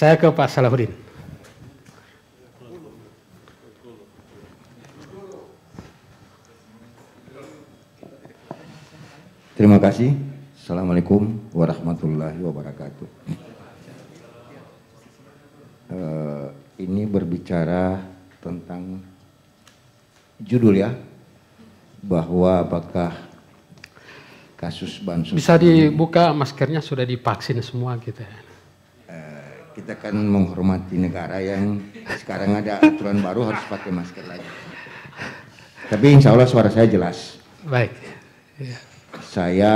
Saya ke Pak Salahuddin. Terima kasih. Assalamualaikum warahmatullahi wabarakatuh. Ini berbicara tentang judul ya, bahwa apakah kasus bansos bisa dibuka maskernya, sudah divaksin semua kita. Kita kan menghormati negara yang sekarang ada aturan baru harus pakai masker lagi. Tapi insya Allah suara saya jelas. Baik. Ya. Saya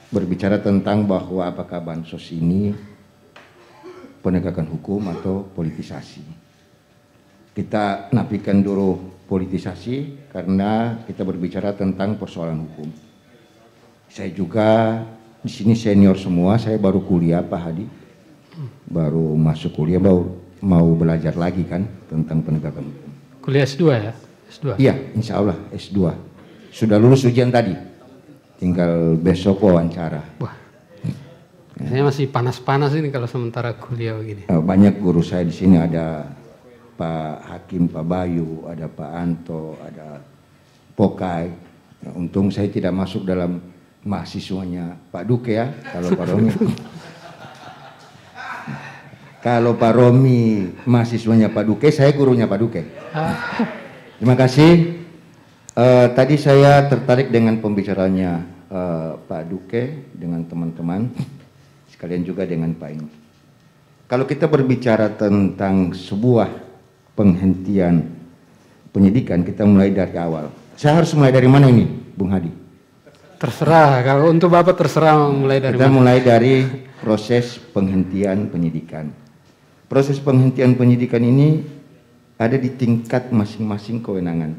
berbicara tentang bahwa apakah bansos ini penegakan hukum atau politisasi. Kita nafikan dulu politisasi karena kita berbicara tentang persoalan hukum. Saya juga di sini senior semua, saya baru kuliah Pak Hadi. Baru masuk kuliah, mau belajar lagi kan tentang penegakan hukum. Kuliah S2 ya? S2? Iya, insya Allah S2. Sudah lulus ujian tadi, tinggal besok wawancara. Wah, saya masih panas-panas ini kalau sementara kuliah begini. Banyak guru saya di sini, ada Pak Hakim, Pak Bayu, ada Pak Anto, ada Pokai. Untung saya tidak masuk dalam mahasiswanya Pak Duke ya, kalau Pak Romi. Kalau Pak Romi mahasiswanya Pak Duke, saya gurunya Pak Duke. Terima kasih. Tadi saya tertarik dengan pembicaranya Pak Duke dengan teman-teman, sekalian juga dengan Pak ini. Kalau kita berbicara tentang sebuah penghentian penyidikan, kita mulai dari awal. Saya harus mulai dari mana ini, Bung Hadi? Terserah, kalau untuk Bapak terserah mulai dari kita mana. Mulai dari proses penghentian penyidikan. Proses penghentian penyidikan ini ada di tingkat masing-masing kewenangan.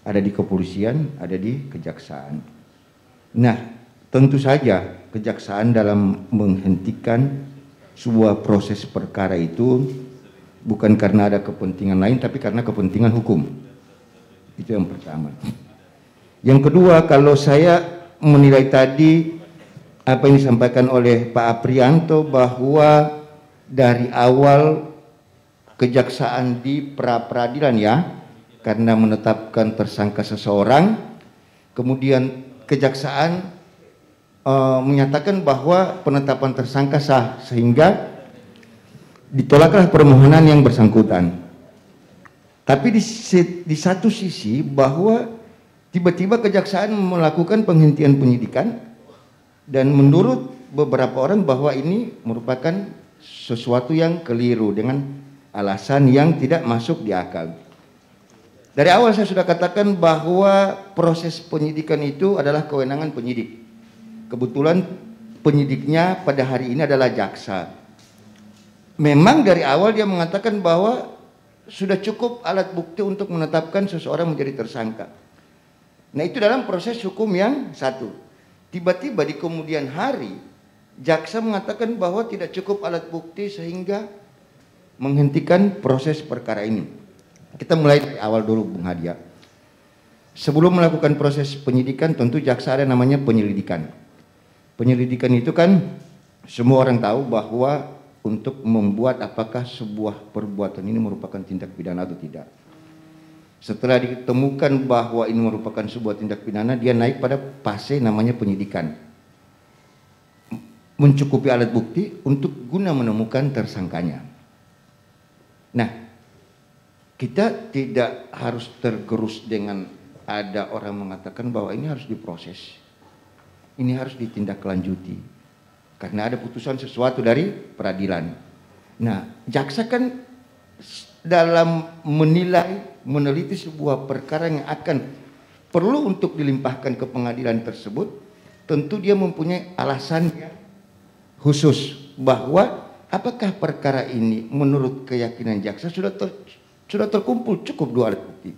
Ada di kepolisian, ada di kejaksaan. Nah, tentu saja kejaksaan dalam menghentikan sebuah proses perkara itu bukan karena ada kepentingan lain, tapi karena kepentingan hukum. Itu yang pertama. Yang kedua, kalau saya menilai tadi apa yang disampaikan oleh Pak Aprianto bahwa dari awal kejaksaan di pra-peradilan ya, karena menetapkan tersangka seseorang, kemudian kejaksaan menyatakan bahwa penetapan tersangka sah, sehingga ditolaklah permohonan yang bersangkutan. Tapi di satu sisi bahwa tiba-tiba kejaksaan melakukan penghentian penyidikan, dan menurut beberapa orang bahwa ini merupakan sesuatu yang keliru dengan alasan yang tidak masuk di akal. Dari awal saya sudah katakan bahwa proses penyidikan itu adalah kewenangan penyidik. Kebetulan penyidiknya pada hari ini adalah jaksa. Memang dari awal dia mengatakan bahwa sudah cukup alat bukti untuk menetapkan seseorang menjadi tersangka. Nah, itu dalam proses hukum yang satu. Tiba-tiba di kemudian hari jaksa mengatakan bahwa tidak cukup alat bukti sehingga menghentikan proses perkara ini. Kita mulai dari awal dulu, Bung Hadia. Sebelum melakukan proses penyidikan, tentu jaksa ada namanya penyelidikan. Penyelidikan itu kan semua orang tahu bahwa untuk membuat apakah sebuah perbuatan ini merupakan tindak pidana atau tidak. Setelah ditemukan bahwa ini merupakan sebuah tindak pidana, dia naik pada fase namanya penyidikan. Mencukupi alat bukti untuk guna menemukan tersangkanya. Nah, kita tidak harus tergerus dengan ada orang mengatakan bahwa ini harus diproses, ini harus ditindaklanjuti karena ada putusan sesuatu dari peradilan. Nah, jaksa kan dalam meneliti sebuah perkara yang akan perlu untuk dilimpahkan ke pengadilan tersebut, tentu dia mempunyai alasan khusus bahwa apakah perkara ini menurut keyakinan jaksa sudah terkumpul cukup dua alat bukti.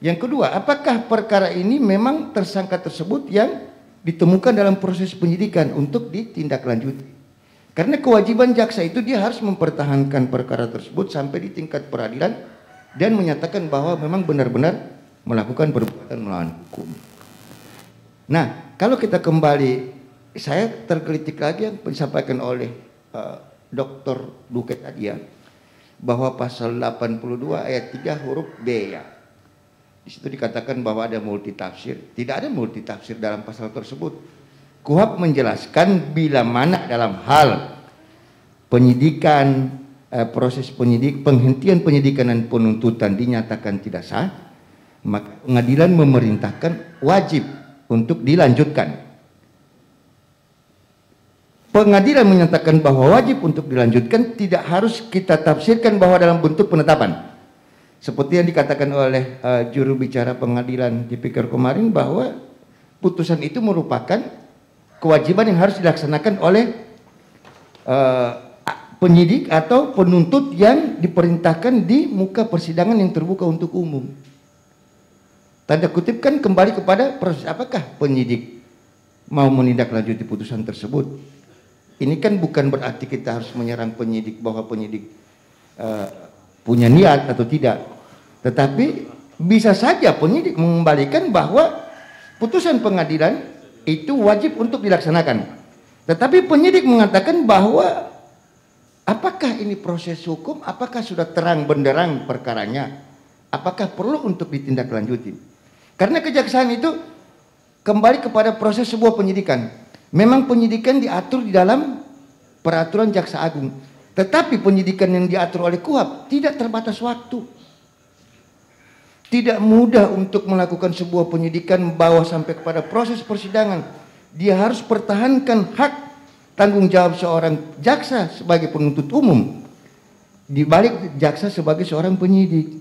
Yang kedua, apakah perkara ini memang tersangka tersebut yang ditemukan dalam proses penyidikan untuk ditindaklanjuti. Karena kewajiban jaksa itu dia harus mempertahankan perkara tersebut sampai di tingkat peradilan dan menyatakan bahwa memang benar-benar melakukan perbuatan melawan hukum. Nah, kalau kita kembali, saya tergelitik lagi yang disampaikan oleh Dr. Duke tadi ya, bahwa pasal 82 ayat 3 huruf B ya. Di situ dikatakan bahwa ada multitafsir. Tidak ada multitafsir dalam pasal tersebut. KUHP menjelaskan bila mana dalam hal penyidikan, proses penghentian penyidikan dan penuntutan dinyatakan tidak sah, maka pengadilan memerintahkan wajib untuk dilanjutkan. Pengadilan menyatakan bahwa wajib untuk dilanjutkan, tidak harus kita tafsirkan bahwa dalam bentuk penetapan. Seperti yang dikatakan oleh juru bicara pengadilan tipikor kemarin, bahwa putusan itu merupakan kewajiban yang harus dilaksanakan oleh penyidik atau penuntut yang diperintahkan di muka persidangan yang terbuka untuk umum. Tanda kutip kan kembali kepada proses apakah penyidik mau menindaklanjuti putusan tersebut. Ini kan bukan berarti kita harus menyerang penyidik bahwa penyidik punya niat atau tidak. Tetapi bisa saja penyidik mengembalikan bahwa putusan pengadilan itu wajib untuk dilaksanakan. Tetapi penyidik mengatakan bahwa apakah ini proses hukum, apakah sudah terang benderang perkaranya, apakah perlu untuk ditindaklanjuti. Karena kejaksaan itu kembali kepada proses sebuah penyidikan. Memang penyidikan diatur di dalam peraturan Jaksa Agung. Tetapi penyidikan yang diatur oleh KUHP tidak terbatas waktu. Tidak mudah untuk melakukan sebuah penyidikan membawa sampai kepada proses persidangan. Dia harus pertahankan hak tanggung jawab seorang jaksa sebagai penuntut umum di balik jaksa sebagai seorang penyidik.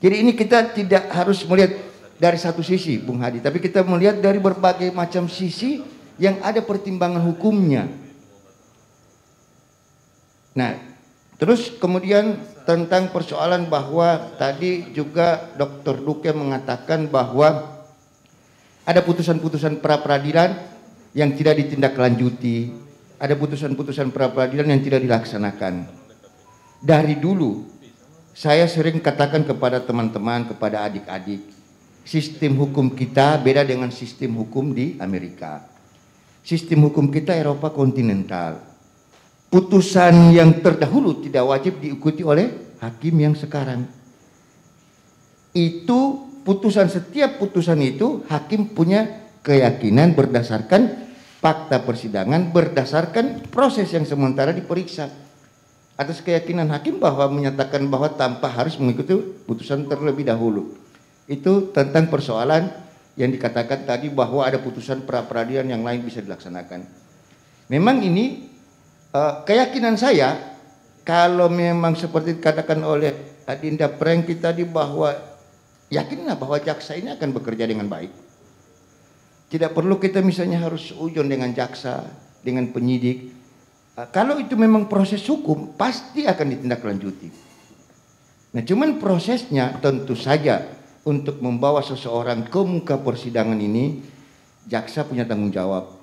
Jadi ini kita tidak harus melihat dari satu sisi, Bung Hadi, tapi kita melihat dari berbagai macam sisi yang ada pertimbangan hukumnya. Nah, terus kemudian tentang persoalan bahwa tadi juga Dr. Duke mengatakan bahwa ada putusan-putusan pra-peradilan yang tidak ditindaklanjuti, ada putusan-putusan pra-peradilan yang tidak dilaksanakan. Dari dulu saya sering katakan kepada teman-teman, kepada adik-adik, sistem hukum kita beda dengan sistem hukum di Amerika. Sistem hukum kita Eropa kontinental. Putusan yang terdahulu tidak wajib diikuti oleh hakim yang sekarang. Itu putusan, setiap putusan itu hakim punya keyakinan berdasarkan fakta persidangan, berdasarkan proses yang sementara diperiksa. Atas keyakinan hakim bahwa menyatakan bahwa tanpa harus mengikuti putusan terlebih dahulu. Itu tentang persoalan yang dikatakan tadi bahwa ada putusan pra-peradilan yang lain bisa dilaksanakan. Memang ini keyakinan saya, kalau memang seperti dikatakan oleh Adinda Prengki tadi bahwa yakinlah bahwa jaksa ini akan bekerja dengan baik. Tidak perlu kita misalnya harus seujung dengan jaksa, dengan penyidik. Kalau itu memang proses hukum, pasti akan ditindaklanjuti. Nah, cuman prosesnya tentu saja untuk membawa seseorang ke muka persidangan ini, jaksa punya tanggung jawab.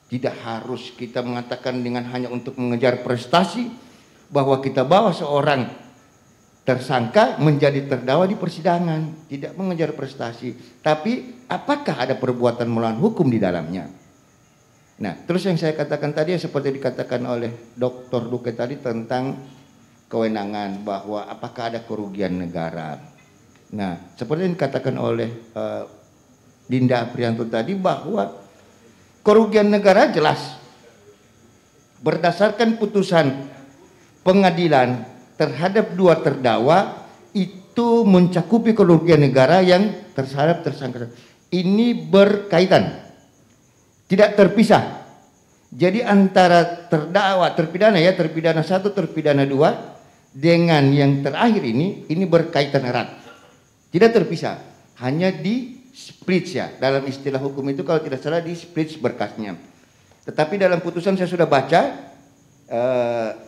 Tidak harus kita mengatakan dengan hanya untuk mengejar prestasi, bahwa kita bawa seorang tersangka menjadi terdakwa di persidangan. Tidak mengejar prestasi, tapi apakah ada perbuatan melawan hukum di dalamnya. Nah, terus yang saya katakan tadi seperti dikatakan oleh Dr. Duke tadi tentang kewenangan, bahwa apakah ada kerugian negara. Nah, seperti yang dikatakan oleh Dinda Aprianto tadi bahwa kerugian negara jelas berdasarkan putusan pengadilan terhadap dua terdakwa itu mencakupi kerugian negara yang terhadap tersangka. Ini berkaitan, tidak terpisah. Jadi antara terdakwa, terpidana ya, terpidana 1, terpidana 2 dengan yang terakhir ini berkaitan erat. Tidak terpisah, hanya di split ya. Dalam istilah hukum itu kalau tidak salah di split berkasnya. Tetapi dalam putusan saya sudah baca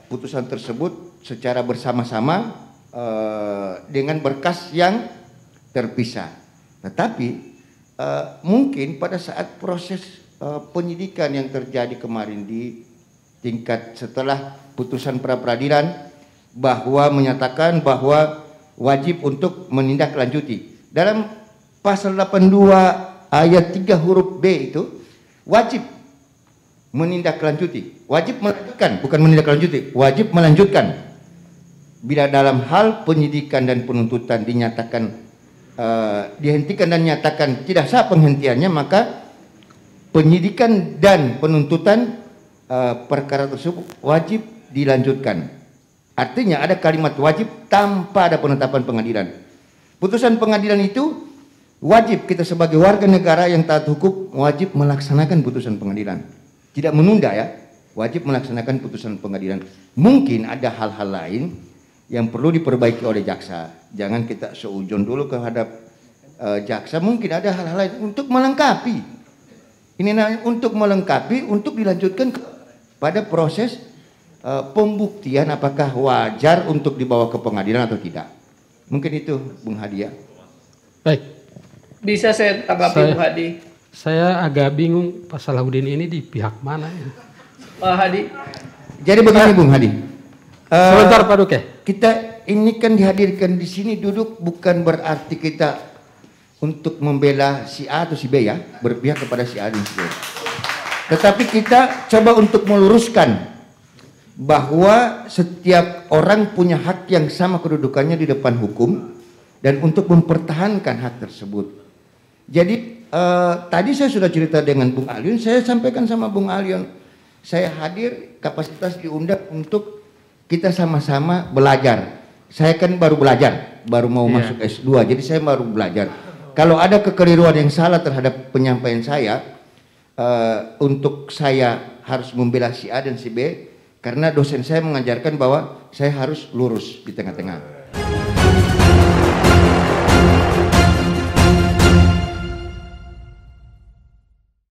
putusan tersebut secara bersama-sama dengan berkas yang terpisah. Tetapi mungkin pada saat proses penyidikan yang terjadi kemarin di tingkat setelah putusan pra-peradilan bahwa menyatakan bahwa wajib untuk menindaklanjuti. Dalam pasal 82 ayat 3 huruf B itu wajib menindaklanjuti, wajib melanjutkan, bukan menindaklanjuti, wajib melanjutkan. Bila dalam hal penyidikan dan penuntutan dinyatakan dihentikan dan nyatakan tidak sah penghentiannya, maka penyidikan dan penuntutan perkara tersebut wajib dilanjutkan. Artinya ada kalimat wajib tanpa ada penetapan pengadilan. Putusan pengadilan itu wajib kita sebagai warga negara yang taat hukum wajib melaksanakan putusan pengadilan. Tidak menunda ya, wajib melaksanakan putusan pengadilan. Mungkin ada hal-hal lain yang perlu diperbaiki oleh jaksa. Jangan kita seujon dulu terhadap jaksa. Mungkin ada hal-hal lain untuk melengkapi. Ini untuk melengkapi, untuk dilanjutkan pada proses pembuktian apakah wajar untuk dibawa ke pengadilan atau tidak. Mungkin itu, Bung Hadi ya. Baik. Bisa saya tanggapi, Bung Hadi? Saya agak bingung Pak Salahuddin ini di pihak mana ya? Pak Hadi. Jadi begini, Bung Hadi. Sebentar Pak Duke. Kita ini kan dihadirkan di sini duduk bukan berarti kita untuk membela si A atau si B ya, berpihak kepada si A dan si B. Tetapi kita coba untuk meluruskan bahwa setiap orang punya hak yang sama kedudukannya di depan hukum dan untuk mempertahankan hak tersebut. Jadi tadi saya sudah cerita dengan Bung Alion, saya sampaikan sama Bung Alion, saya hadir kapasitas diundang untuk kita sama-sama belajar. Saya kan baru belajar, baru mau masuk S2, jadi saya baru belajar. Kalau ada kekeliruan yang salah terhadap penyampaian saya, untuk saya harus membela si A dan si B, karena dosen saya mengajarkan bahwa saya harus lurus di tengah-tengah.